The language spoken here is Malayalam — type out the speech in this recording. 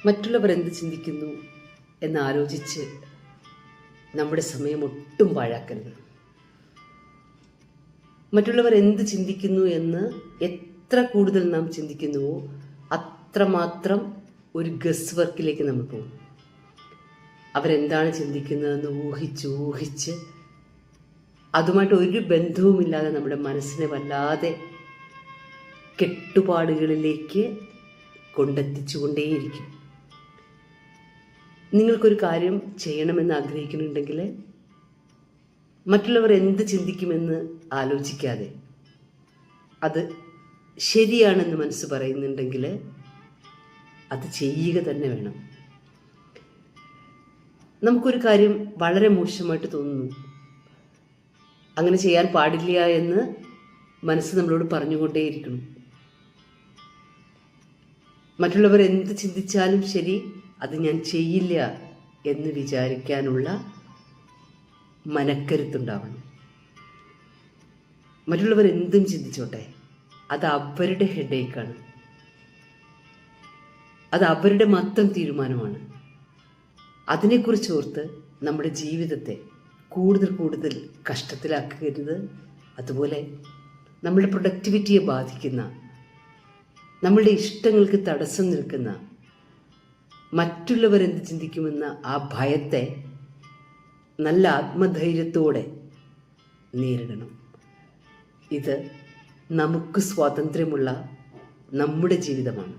മറ്റുള്ളവർ എന്ത് ചിന്തിക്കുന്നു എന്നാലോചിച്ച് നമ്മുടെ സമയം ഒട്ടും പാഴാക്കരുത്. മറ്റുള്ളവർ എന്ത് ചിന്തിക്കുന്നു എന്ന് എത്ര കൂടുതൽ നാം ചിന്തിക്കുന്നുവോ അത്രമാത്രം ഒരു ഗസ് വർക്കിലേക്ക് നമ്മൾ പോകും. അവരെന്താണ് ചിന്തിക്കുന്നതെന്ന് ഊഹിച്ച് അതുമായിട്ട് ഒരു ബന്ധവുമില്ലാതെ നമ്മുടെ മനസ്സിനെ വല്ലാതെ കെട്ടുപാടുകളിലേക്ക് കൊണ്ടെത്തിച്ചുകൊണ്ടേയിരിക്കും. നിങ്ങൾക്കൊരു കാര്യം ചെയ്യണമെന്ന് ആഗ്രഹിക്കുന്നുണ്ടെങ്കിൽ മറ്റുള്ളവർ എന്ത് ചിന്തിക്കുമെന്ന് ആലോചിക്കാതെ അത് ശരിയാണെന്ന് മനസ്സ് പറയുന്നുണ്ടെങ്കിൽ അത് ചെയ്യുക തന്നെ വേണം. നമുക്കൊരു കാര്യം വളരെ മോശമായിട്ട് തോന്നുന്നു, അങ്ങനെ ചെയ്യാൻ പാടില്ല എന്ന് മനസ്സ് നമ്മളോട് പറഞ്ഞുകൊണ്ടേയിരിക്കണം. മറ്റുള്ളവർ എന്ത് ചിന്തിച്ചാലും ശരി, അത് ഞാൻ ചെയ്യില്ല എന്ന് വിചാരിക്കാനുള്ള മനക്കരുത്തുണ്ടാവണം. മറ്റുള്ളവർ എന്തും ചിന്തിച്ചോട്ടെ, അത് അവരുടെ ഹെഡേക്കാണ്, അത് അവരുടെ മാത്രം തീരുമാനമാണ്. അതിനെക്കുറിച്ച് ഓർത്ത് നമ്മുടെ ജീവിതത്തെ കൂടുതൽ കഷ്ടത്തിലാക്കരുത്. അതുപോലെ നമ്മുടെ പ്രൊഡക്ടിവിറ്റിയെ ബാധിക്കുന്ന, നമ്മളുടെ ഇഷ്ടങ്ങൾക്ക് തടസ്സം നിൽക്കുന്ന മറ്റുള്ളവരെന്ത് ചിന്തിക്കുമെന്ന ആ ഭയത്തെ നല്ല ആത്മധൈര്യത്തോടെ നേരിടണം. ഇത് നമുക്ക് സ്വാതന്ത്ര്യമുള്ള നമ്മുടെ ജീവിതമാണ്.